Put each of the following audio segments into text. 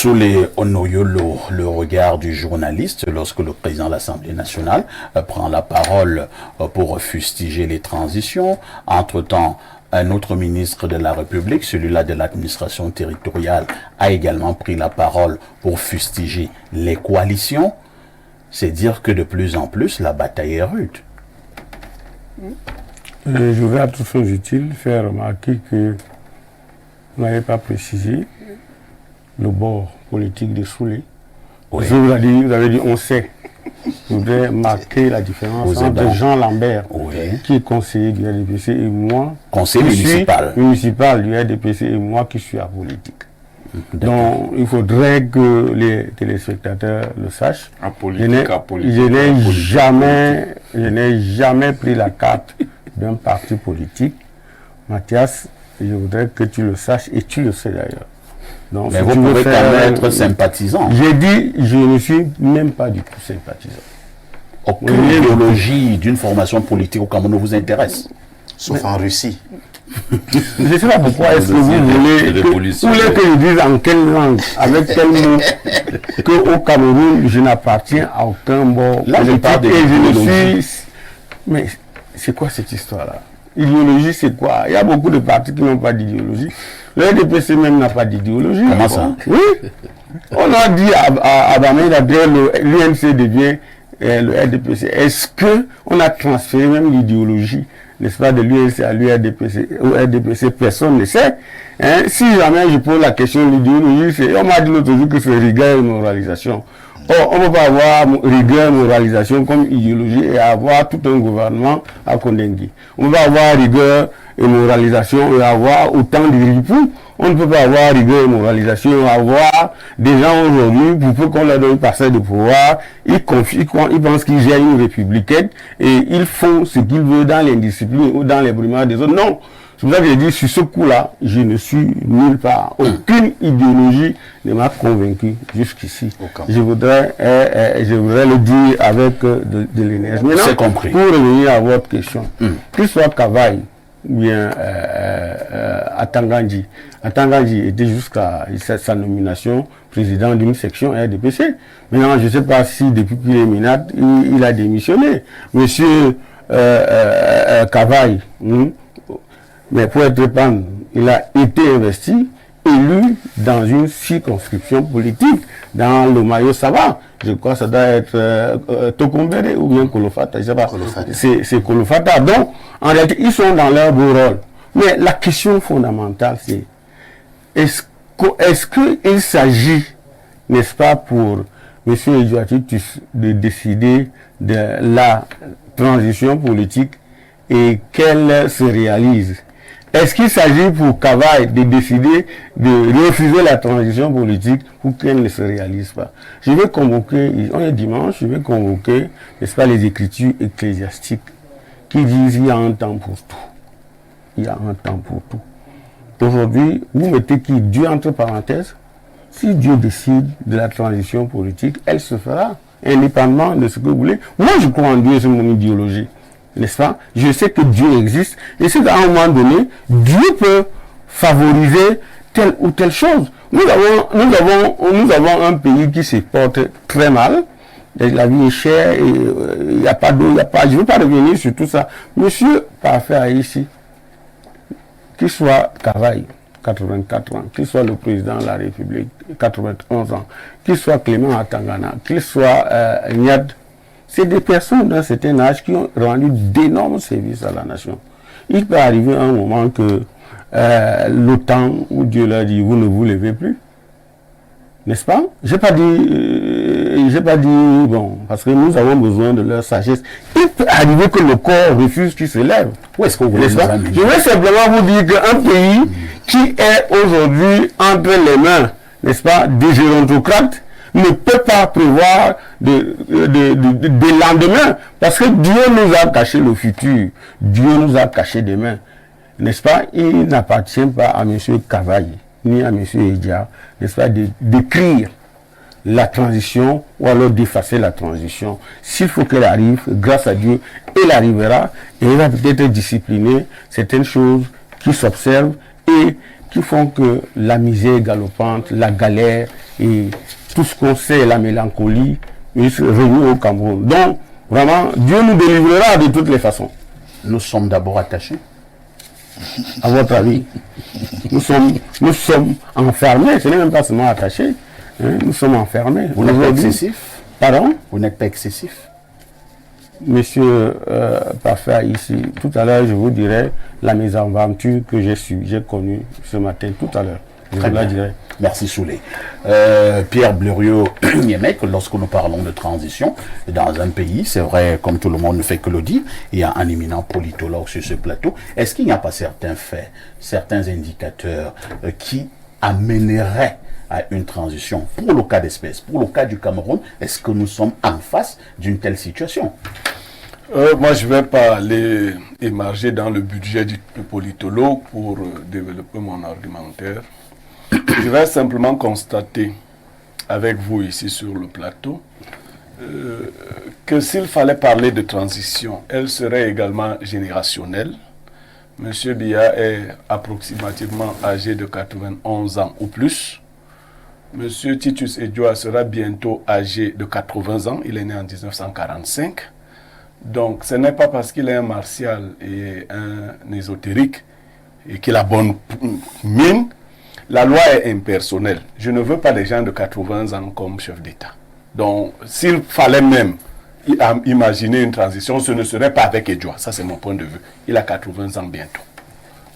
Soulé Onoyolo, le regard du journaliste lorsque le président de l'Assemblée nationale prend la parole pour fustiger les transitions. Entre-temps, un autre ministre de la République, celui-là de l'administration territoriale, a également pris la parole pour fustiger les coalitions. C'est dire que de plus en plus, la bataille est rude. Je voudrais à toutes choses utiles faire remarquer que vous n'avez pas précisé le bord politique de Soulé. Oui. Vous avez dit on sait. Je voudrais marquer la différence entre Jean Lambert, qui est conseiller du RDPC, et moi, conseiller municipal du RDPC, et moi qui suis apolitique. Donc il faudrait que les téléspectateurs le sachent. Je n'ai jamais pris la carte d'un parti politique. Mathias, je voudrais que tu le saches, et tu le sais d'ailleurs. Donc, mais vous pouvez quand même être sympathisant. J'ai dit, je ne suis même pas du tout sympathisant. Aucune idéologie d'une formation politique au Cameroun vous intéresse. Sauf en Russie. Je ne sais pas pourquoi est-ce que vous voulez que je dise en quelle langue, avec quel mot, qu'au Cameroun, je n'appartiens à aucun bord. Là, je parle de l'idéologie. Mais c'est quoi cette histoire-là? Idéologie, c'est quoi? Il y a beaucoup de partis qui n'ont pas d'idéologie. Le RDPC même n'a pas d'idéologie. Comment ça? Oui. On a dit à Bamenda que l'UNC devient le RDPC. Est-ce qu'on a transféré même l'idéologie, n'est-ce pas, de l'UNC à l'URDPC, au RDPC? Personne ne sait. Hein? Si jamais je pose la question de l'idéologie, on m'a dit l'autre jour que c'est rigueur et moralisation. Or, on ne peut pas avoir rigueur et moralisation comme idéologie et avoir tout un gouvernement à Kondengui. On ne peut pas avoir rigueur et moralisation et avoir autant de ripoux. On ne peut pas avoir rigueur et moralisation et avoir des gens aujourd'hui, pour peu qu'on leur donne passer de pouvoir, ils pensent qu'ils gèrent une républicaine et ils font ce qu'ils veulent dans l'indiscipline ou dans les brimades des autres. Non! C'est pour ça que j'ai dit, sur ce coup-là, je ne suis nulle part. Aucune idéologie ne m'a convaincu jusqu'ici. Je voudrais le dire avec de l'énergie. C'est compris. Pour revenir à votre question, qu'il soit Kavaï ou bien Atangandji. Atangandji était jusqu'à sa nomination président d'une section RDPC. Maintenant, je ne sais pas si depuis qu'il est minable, il a démissionné. Monsieur Kavaï, mais pour être pan, il a été investi, élu dans une circonscription politique, dans le Mayo Sava. Je crois que ça doit être Tokombere ou bien Kolofata, je sais pas. C'est Kolofata. Donc, en réalité, ils sont dans leur beau rôle. Mais la question fondamentale, c'est est-ce qu'il s'agit, n'est-ce pas, pour M. Edouarditus de décider de la transition politique et qu'elle se réalise? Est-ce qu'il s'agit pour Kavaï de décider de refuser la transition politique pour qu'elle ne se réalise pas? Je vais convoquer, on est dimanche, je vais convoquer, n'est-ce pas, les écritures ecclésiastiques qui disent il y a un temps pour tout. Il y a un temps pour tout. Aujourd'hui, vous mettez qui? Dieu entre parenthèses. Si Dieu décide de la transition politique, elle se fera, indépendamment de ce que vous voulez. Moi, je crois en Dieu, c'est mon idéologie. N'est-ce pas? Je sais que Dieu existe et c'est qu'à un moment donné, Dieu peut favoriser telle ou telle chose. Nous avons un pays qui se porte très mal. La vie est chère, il n'y a pas d'eau, je ne veux pas revenir sur tout ça. Monsieur Parfait ici, qu'il soit Kavaï, 84 ans, qu'il soit le président de la République, 91 ans, qu'il soit Clément Atangana, qu'il soit Niad, c'est des personnes d'un certain âge qui ont rendu d'énormes services à la nation. Il peut arriver un moment que l'OTAN, où Dieu leur dit, vous ne vous levez plus. N'est-ce pas? J'ai pas dit, bon, parce que nous avons besoin de leur sagesse. Il peut arriver que le corps refuse qu'ils se lèvent. Où est-ce que vous voulez nous amener? Je vais simplement vous dire qu'un pays qui est aujourd'hui entre les mains, n'est-ce pas, des gérontocrates, ne peut pas prévoir des lendemains, parce que Dieu nous a caché le futur, Dieu nous a caché demain, n'est-ce pas? Il n'appartient pas à M. Kavaï, ni à M. Edia, n'est-ce pas, d'écrire la transition ou alors d'effacer la transition. S'il faut qu'elle arrive, grâce à Dieu, elle arrivera et elle va peut-être discipliner certaines choses qui s'observent et qui font que la misère galopante, la galère et tout ce qu'on sait, la mélancolie, régnent au Cameroun. Donc, vraiment, Dieu nous délivrera de toutes les façons. Nous sommes d'abord attachés. À votre avis, nous sommes enfermés, ce n'est même pas seulement attachés, hein, nous sommes enfermés. Vous n'êtes pas excessif? Pardon? Vous n'êtes pas excessif? Monsieur Parfait, ici, tout à l'heure, je vous dirai la mésaventure que j'ai connue ce matin, tout à l'heure. Je vous la dirai. Merci Soulé. Pierre Blériot-Niemek, lorsque nous parlons de transition dans un pays, c'est vrai, comme tout le monde ne fait que le dire, il y a un éminent politologue sur ce plateau. Est-ce qu'il n'y a pas certains faits, certains indicateurs qui amèneraient à une transition pour le cas d'espèce, pour le cas du Cameroun? Est-ce que nous sommes en face d'une telle situation? Moi, je ne vais pas aller émarger dans le budget du politologue pour développer mon argumentaire. Je vais simplement constater avec vous ici sur le plateau que s'il fallait parler de transition, elle serait également générationnelle. Monsieur Biya est approximativement âgé de 91 ans ou plus. Monsieur Titus Edjoa sera bientôt âgé de 80 ans. Il est né en 1945. Donc, ce n'est pas parce qu'il est un martial et un ésotérique et qu'il a bonne mine. La loi est impersonnelle. Je ne veux pas des gens de 80 ans comme chef d'État. Donc, s'il fallait même imaginer une transition, ce ne serait pas avec Edjoa. Ça, c'est mon point de vue. Il a 80 ans bientôt.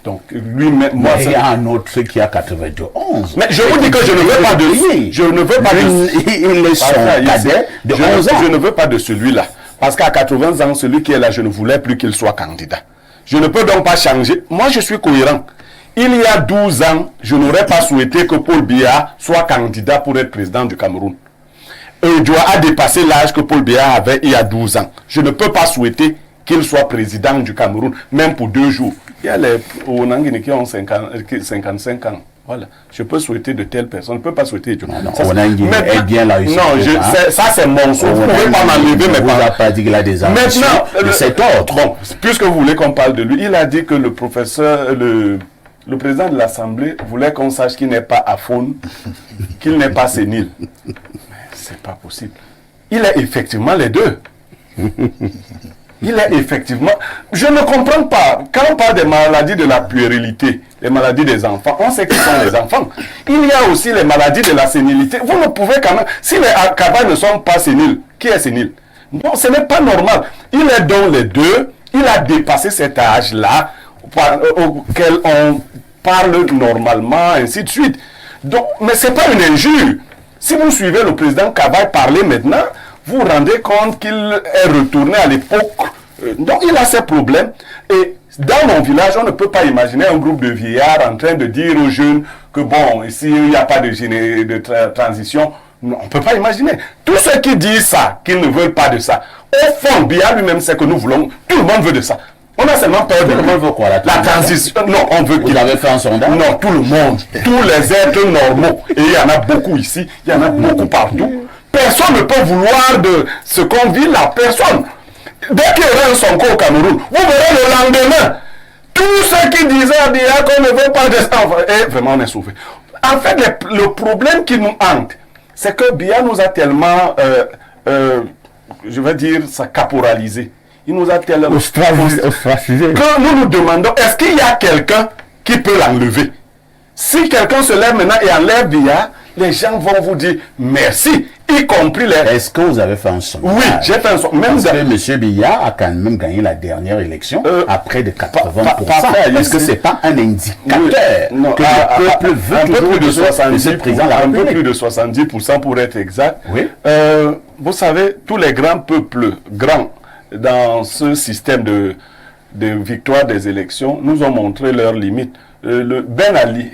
Donc, lui-même... Moi, il y a un autre qui a 91. Mais je vous dis que je ne veux pas de... Je ne veux pas de... Il est son cadet de 11 ans. Je ne veux pas de celui-là. Parce qu'à 80 ans, celui qui est là, je ne voulais plus qu'il soit candidat. Je ne peux donc pas changer. Moi, je suis cohérent. Il y a 12 ans, je n'aurais pas souhaité que Paul Biya soit candidat pour être président du Cameroun. Et Edjoa a dépassé l'âge que Paul Biya avait il y a 12 ans. Je ne peux pas souhaiter qu'il soit président du Cameroun, même pour 2 jours. Il y a les Onangini qui ont 55 ans. Voilà. Je peux souhaiter de telles personnes. Je ne peux pas souhaiter Edjoa. Onangini est bien là ici. Non, ça c'est mon souhait. Vous ne pouvez pas m'enlever mes paroles. Il n'a pas dit qu'il a des ambitions de cet ordre. Bon, puisque vous voulez qu'on parle de lui, il a dit que le professeur... Le président de l'Assemblée voulait qu'on sache qu'il n'est pas aphone, qu'il n'est pas sénile. Mais c'est pas possible. Il est effectivement les deux. Il est effectivement... Je ne comprends pas. Quand on parle des maladies de la puérilité, les maladies des enfants, on sait qui sont les enfants. Il y a aussi les maladies de la sénilité. Vous ne pouvez quand même... Si les Akaba ne sont pas séniles, qui est sénile? Non, ce n'est pas normal. Il est dans les deux. Il a dépassé cet âge-là auquel on parle normalement, ainsi de suite. Donc, mais ce n'est pas une injure. Si vous suivez le président Kavaï parler maintenant, vous vous rendez compte qu'il est retourné à l'époque. Donc, il a ses problèmes. Et dans mon village, on ne peut pas imaginer un groupe de vieillards en train de dire aux jeunes que bon, ici, il n'y a pas de transition. Non, on ne peut pas imaginer. Tous ceux qui disent ça, qu'ils ne veulent pas de ça, au fond, Biya lui-même sait que nous voulons, tout le monde veut de ça. On a seulement peur de... Tout le monde veut quoi? La transition. Non, on veut qu'il... Vous avez fait un sondage? Non, tout le monde. Tous les êtres normaux. Et il y en a beaucoup ici. Il y en a beaucoup partout. Personne ne peut vouloir de ce qu'on vit là. Personne. Dès qu'il y aura un Sonko au Cameroun, vous verrez le lendemain. Tous ceux qui disaient à Biya qu'on ne veut pas de ça, et vraiment on est sauvé. En fait, le problème qui nous hante, c'est que Biya nous a tellement, je vais dire, ça caporalisé. Il nous a tellement ostracisé que nous nous demandons, est-ce qu'il y a quelqu'un qui peut l'enlever? Si quelqu'un se lève maintenant et enlève Biya, les gens vont vous dire merci, y compris les... Est-ce que vous avez fait un sondage? Oui, j'ai fait un sondage. Parce que M. Biya a quand même gagné la dernière élection à près de 80%. Est-ce que ce n'est pas un indicateur que le peuple veut toujours de ce président de la République? Un peu plus de 70% pour être exact. Oui. Vous savez, tous les grands peuples, grands, dans ce système de victoire des élections, nous ont montré leurs limites. Le Ben Ali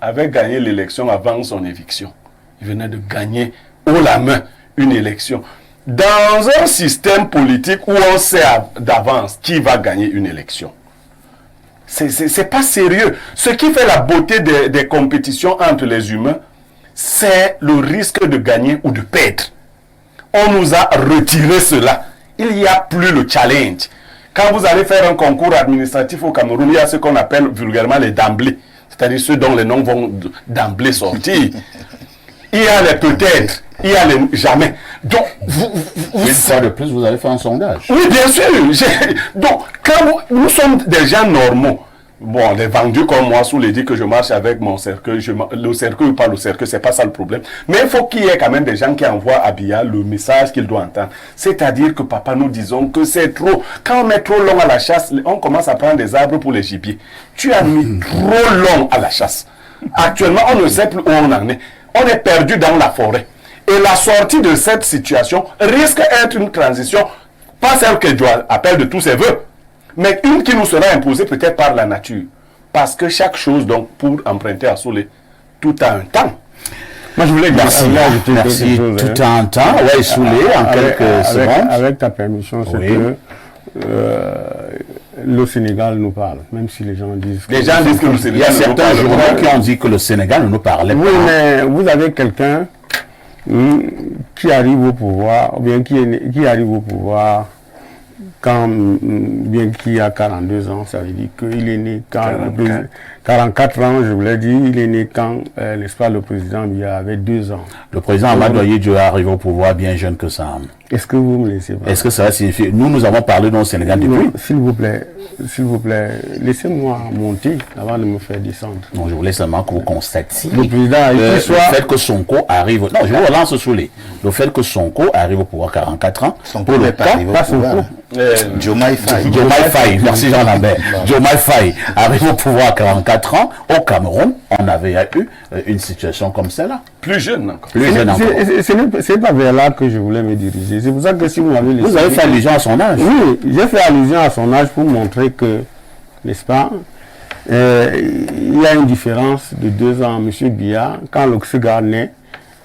avait gagné l'élection avant son éviction. Il venait de gagner haut la main une élection. Dans un système politique où on sait d'avance qui va gagner une élection, c'est pas sérieux. Ce qui fait la beauté des compétitions entre les humains, c'est le risque de gagner ou de perdre. On nous a retiré cela. Il n'y a plus le challenge. Quand vous allez faire un concours administratif au Cameroun, il y a ce qu'on appelle vulgairement les d'emblée. C'est-à-dire ceux dont les noms vont d'emblée sortir. il y a les peut-être, il y a les jamais. Donc, Une fois de plus, vous allez faire un sondage. oui, bien sûr. Donc, quand nous sommes des gens normaux, bon, les vendus comme moi, sous les dit que je marche avec mon cercueil, le cercueil ou pas le cercueil, c'est pas ça le problème. Mais il faut qu'il y ait quand même des gens qui envoient à Biya le message qu'il doit entendre. C'est-à-dire que, papa, nous disons que c'est trop. Quand on est trop long à la chasse, on commence à prendre des arbres pour les gibiers. Tu as mis trop long à la chasse. Actuellement, on ne sait plus où on en est. On est perdu dans la forêt. Et la sortie de cette situation risque d'être une transition, pas celle que Dieu appelle de tous ses voeux, mais une qui nous sera imposée peut-être par la nature. Parce que chaque chose, donc, pour emprunter à Soleil, tout a un temps. Moi, je voulais Merci, merci. Tout a un temps. Oui, Soulé, en quelques secondes. Avec ta permission, c'est que le Sénégal nous parle, même si les gens disent que... Les gens disent que le Il y Sénégal a ne nous certains parle journaux pas. qui ont dit que le Sénégal ne nous parlait pas. Oui, mais vous avez quelqu'un qui arrive au pouvoir, ou bien qui arrive au pouvoir quand, bien qu'il a 42 ans, ça veut dire qu'il est né quand... 44 ans, je vous l'ai dit, il est né quand, n'est-ce pas, le président Biya avait 2 ans. Le président Amadoye Dieu arrive au pouvoir bien jeune que ça. Est-ce que vous me laissez parler? Est-ce que ça va signifier... Nous avons parlé dans le Sénégal depuis. Non, s'il vous plaît, laissez-moi monter avant de me faire descendre. Non, je voulais seulement que vous constatiez Le président, le soit... fait que Sonko arrive... Non, je vous relance Soulé. Le fait que Sonko arrive au pouvoir 44 ans... Sonko n'est pas arrivé au pouvoir. Diomaye Faye. Diomaye Faye, merci Jean Lambert. Diomaye Faye arrive au pouvoir à 44 ans. Au Cameroun, on avait eu une situation comme celle-là. Plus jeune encore. Plus jeune encore. C'est pas vers là que je voulais me diriger. C'est pour ça que si vous m'avez laissé... Vous avez fait allusion à son âge. Oui, j'ai fait allusion à son âge pour montrer que, n'est-ce pas, il y a une différence de 2 ans. M. Biya, quand l'Oxygare naît,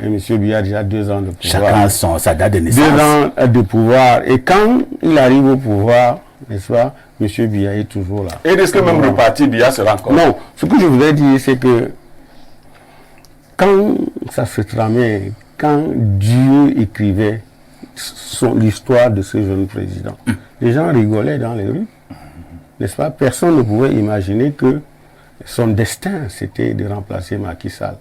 et M. Biya a déjà 2 ans de pouvoir. Chacun a sa date de naissance. 2 ans de pouvoir. Et quand il arrive au pouvoir, n'est-ce pas, M. Biya est toujours là. Et est-ce que même le parti Biya sera encore? Non, ce que je voudrais dire, c'est que quand ça se tramait, quand Dieu écrivait l'histoire de ce jeune président, les gens rigolaient dans les rues, n'est-ce pas? Personne ne pouvait imaginer que son destin, c'était de remplacer Macky Sall.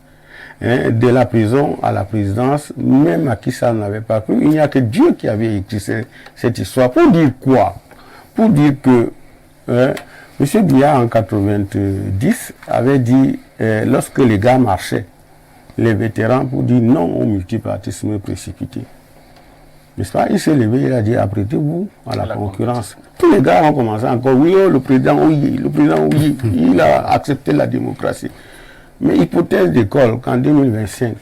Hein, de la prison à la présidence, même Macky Sall n'avait pas cru. Il n'y a que Dieu qui avait écrit cette histoire. Pour dire quoi? Pour dire que M. Biya, en 90, avait dit, lorsque les gars marchaient, les vétérans, pour dire non au multipartisme précipité. N'est-ce pas? Il s'est levé, il a dit, apprêtez-vous à la concurrence. Tous les gars ont commencé encore, oui, oh, le président, oui, il a accepté la démocratie. Mais hypothèse d'école, qu'en 2025,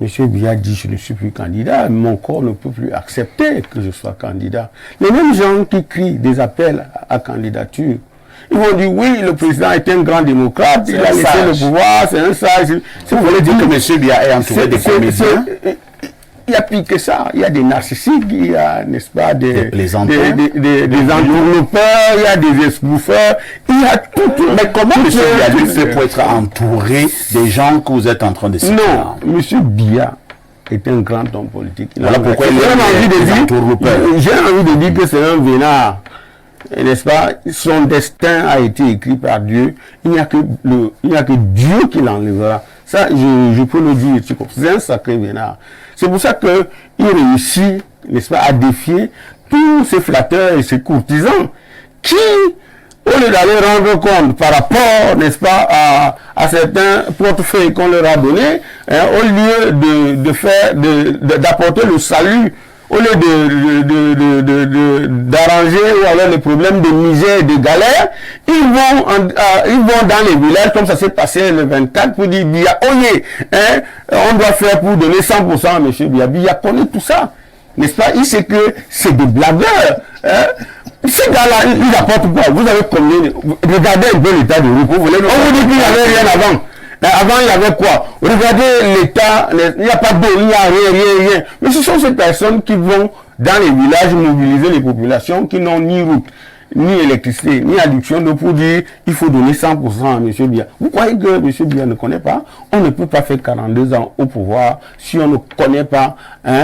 M. Biya dit, je ne suis plus candidat, mon corps ne peut plus accepter que je sois candidat. Les mêmes gens qui crient des appels à candidature, ils vont dire, oui, le président est un grand démocrate, il a laissé le pouvoir, c'est un sage. Si vous voulez dire que M. Biya est entouré de comédiens, il y a pire que ça, il y a des narcissiques, il y a, n'est-ce pas, des entourlopeurs, il y a des esbouffeurs, il y a tout. Mais comment M. Biya fait pour être entouré des gens que vous êtes en train de citer? Non, M. Biya est un grand homme politique. Voilà pourquoi il est entourlopeur. J'ai envie de dire que c'est un vénard. N'est-ce pas? Son destin a été écrit par Dieu. Il n'y a que Dieu qui l'enlèvera. Ça, je peux le dire. C'est un sacré vénard. C'est pour ça qu'il réussit, n'est-ce pas, à défier tous ces flatteurs et ces courtisans qui, au lieu d'aller rendre compte par rapport, n'est-ce pas, à certains portefeuilles qu'on leur a donnés, hein, au lieu d'apporter le salut, au lieu d'arranger ou alors les problèmes de misère et de galère, ils vont dans les villages, comme ça s'est passé le 24, pour dire, Biya, hein, on doit faire pour donner 100% à M. Biya. Biya connaît tout ça, n'est-ce pas? Il sait que c'est des blagueurs. Hein. Ces gars-là, ils apportent quoi? Vous avez combien? Regardez un peu l'état de Ruko. On vous dit qu'il n'y avait rien avant. Avant, il y avait quoi? Regardez l'État, il n'y a pas d'eau, il n'y a rien. Mais ce sont ces personnes qui vont dans les villages mobiliser les populations qui n'ont ni route, ni électricité, ni adduction d'eau pour dire il faut donner 100% à M. Biya. Vous croyez que M. Biya ne connaît pas? On ne peut pas faire 42 ans au pouvoir si on ne connaît pas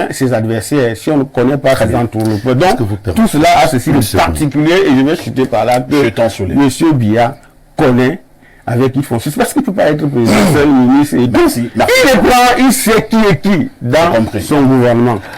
ses adversaires, si on ne connaît pas ses entourlopeurs. Donc, tout cela a ceci de particulier et je vais chuter par là que M. Biya connaît avec qui font. C'est parce qu'il ne peut pas être président, seul ministre et tout. Merci. Il le prend, il sait qui est qui dans son gouvernement.